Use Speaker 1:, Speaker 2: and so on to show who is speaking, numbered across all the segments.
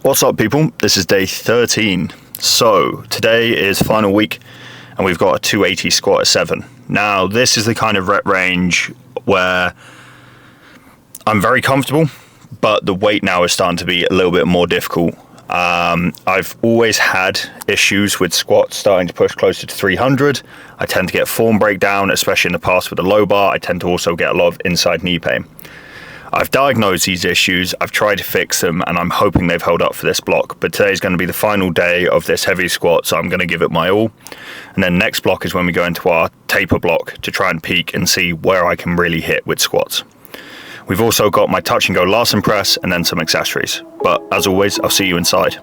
Speaker 1: What's up, people? This is day 13. So today is final week and we've got a 280 squat at 7. Now this is the kind of rep range where I'm very comfortable, but the weight now is starting to be a little bit more difficult. I've always had issues with squats starting to push closer to 300. I tend to get form breakdown, especially in the past with the low bar. I tend to also get a lot of inside knee pain. I've diagnosed these issues, I've tried to fix them, and I'm hoping they've held up for this block. But today's going to be the final day of this heavy squat, so I'm going to give it my all. And then next block is when we go into our taper block to try and peak and see where I can really hit with squats. We've also got my touch and go Larsen press and then some accessories. But as always, I'll see you inside.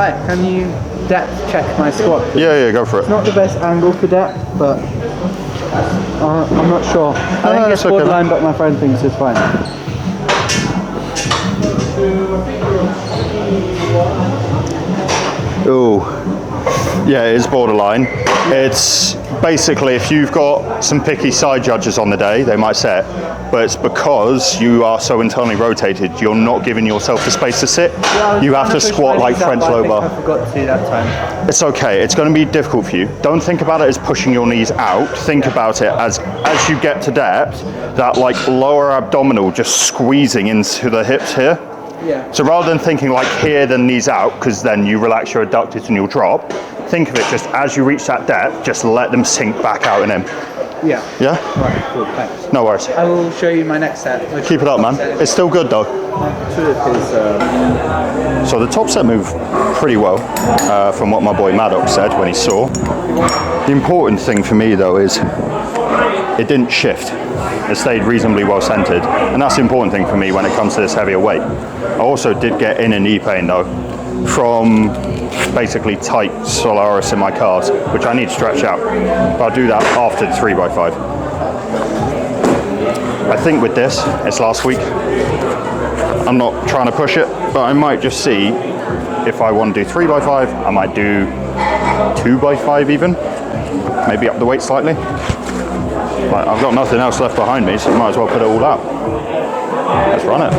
Speaker 2: Hi, can you depth check my squat? Please?
Speaker 1: Yeah, go for it.
Speaker 2: It's not the best angle for depth, but I'm not sure. I think it's borderline, but my friend thinks it's fine.
Speaker 1: Ooh. Yeah, it is borderline. It's basically, if you've got some picky side judges on the day, they might say it, but it's because you are so internally rotated, you're not giving yourself the space to sit. Yeah, you have to squat like French low bar.
Speaker 2: I forgot to do that time.
Speaker 1: It's okay, it's going to be difficult for you. Don't think about it as pushing your knees out. Think about it as you get to depth, that like lower abdominal just squeezing into the hips here.
Speaker 2: Yeah.
Speaker 1: So rather than thinking like here, then knees out, because then you relax your adductors and you'll drop, think of it just as you reach that depth, just let them sink back out and in.
Speaker 2: Yeah.
Speaker 1: Yeah?
Speaker 2: Right, cool, thanks.
Speaker 1: No worries.
Speaker 2: I will show you my next set.
Speaker 1: Keep it up, man. It's still good though. So the top set moved pretty well, from what my boy Maddox said when he saw. The important thing for me though is it didn't shift. It stayed reasonably well centered, and that's the important thing for me when it comes to this heavier weight. I also did get inner knee pain though, from basically tight solaris in my calves, which I need to stretch out. But I'll do that after the 3x5. I think with this, it's last week. I'm not trying to push it, but I might just see if I want to do 3x5. I might do 2x5 even, maybe up the weight slightly. Like, I've got nothing else left behind me, so I might as well put it all out. Let's run it.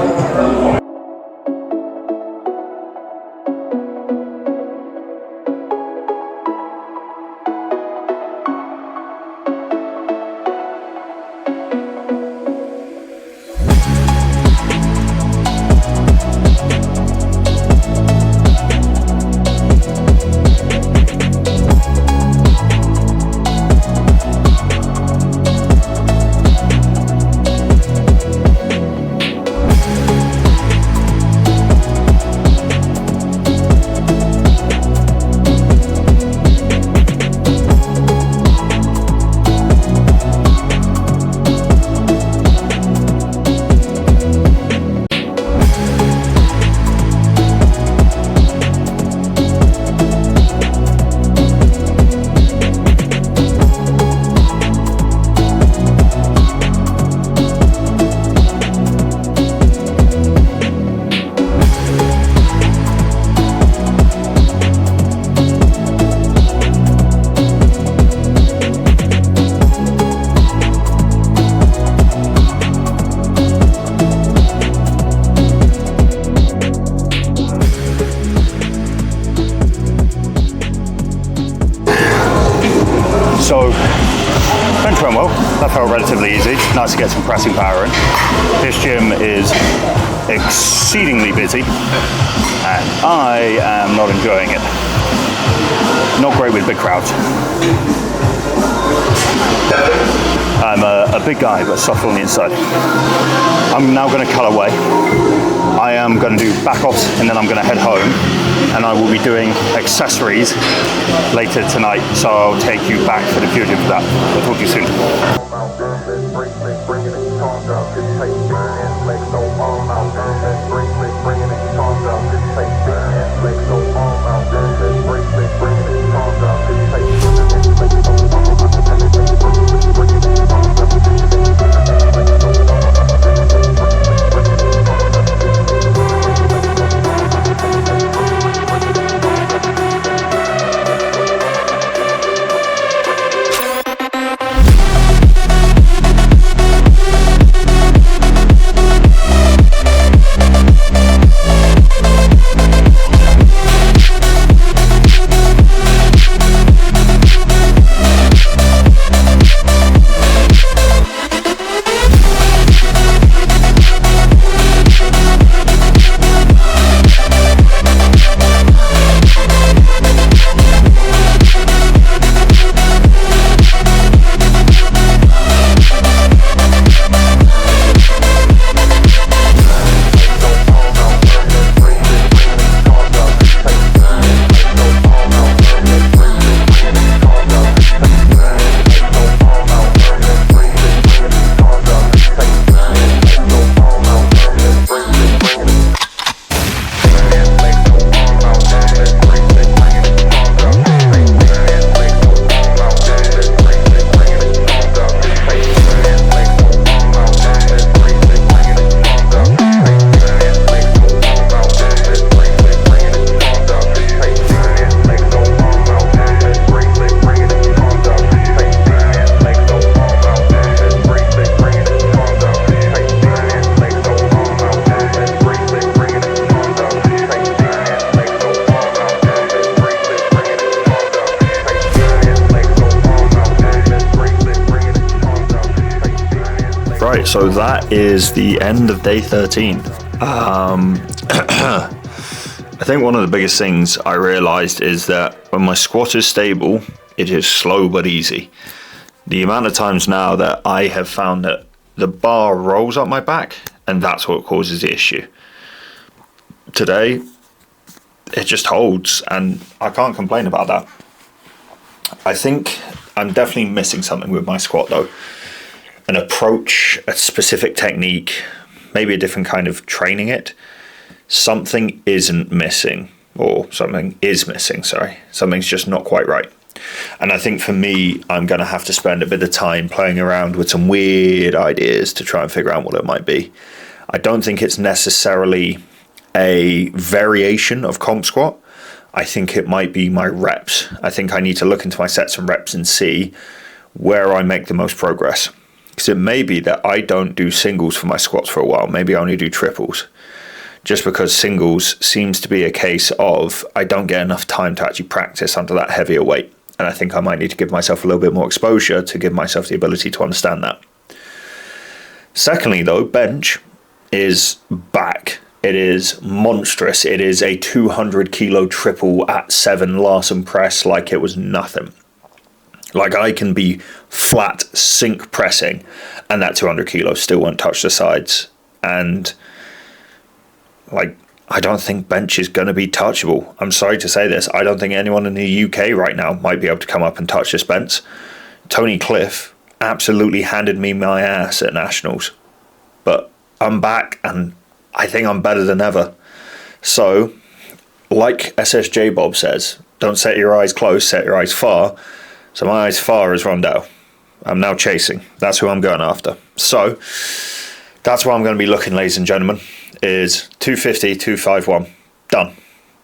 Speaker 1: So, bench went well. That felt relatively easy. Nice to get some pressing power in. This gym is exceedingly busy, and I am not enjoying it. Not great with big crowds. I'm a big guy, but soft on the inside. I'm now going to cut away. I am going to do back offs, and then I'm going to head home, and I will be doing accessories later tonight, so I'll take you back for the future for that. I'll talk to you soon. right, so that is the end of day 13. I think one of the biggest things I realized is that when my squat is stable, it is slow but easy. The amount of times now that I have found that the bar rolls up my back, and that's what causes the issue. Today, it just holds, and I can't complain about that. I think I'm definitely missing something with my squat though. An approach, a specific technique, maybe a different kind of training it. Something isn't missing, or something is missing, sorry. Something's just not quite right. And I think for me, I'm going to have to spend a bit of time playing around with some weird ideas to try and figure out what it might be. I don't think it's necessarily a variation of comp squat. I think it might be my reps. I think I need to look into my sets and reps and see where I make the most progress. Because it may be that I don't do singles for my squats for a while. Maybe I only do triples. Just because singles seems to be a case of I don't get enough time to actually practice under that heavier weight. And I think I might need to give myself a little bit more exposure to give myself the ability to understand that. Secondly, though, bench is back. It is monstrous. It is a 200 kilo triple at 7 Larsen press like it was nothing. Like I can be flat sink pressing and that 200 kilos still won't touch the sides. And like, I don't think bench is going to be touchable. I'm sorry to say this. I don't think anyone in the UK right now might be able to come up and touch this bench. Tony Cliff absolutely handed me my ass at Nationals. But I'm back and I think I'm better than ever. So, like SSJ Bob says, don't set your eyes close, set your eyes far. So my eyes far is Rondell. I'm now chasing. That's who I'm going after. So, that's where I'm going to be looking, ladies and gentlemen, is 250, 251. Done.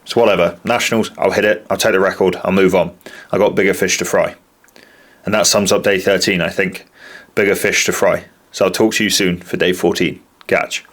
Speaker 1: It's whatever. Nationals, I'll hit it. I'll take the record. I'll move on. I've got bigger fish to fry. And that sums up day 13, I think. Bigger fish to fry. So I'll talk to you soon for day 14. Catch.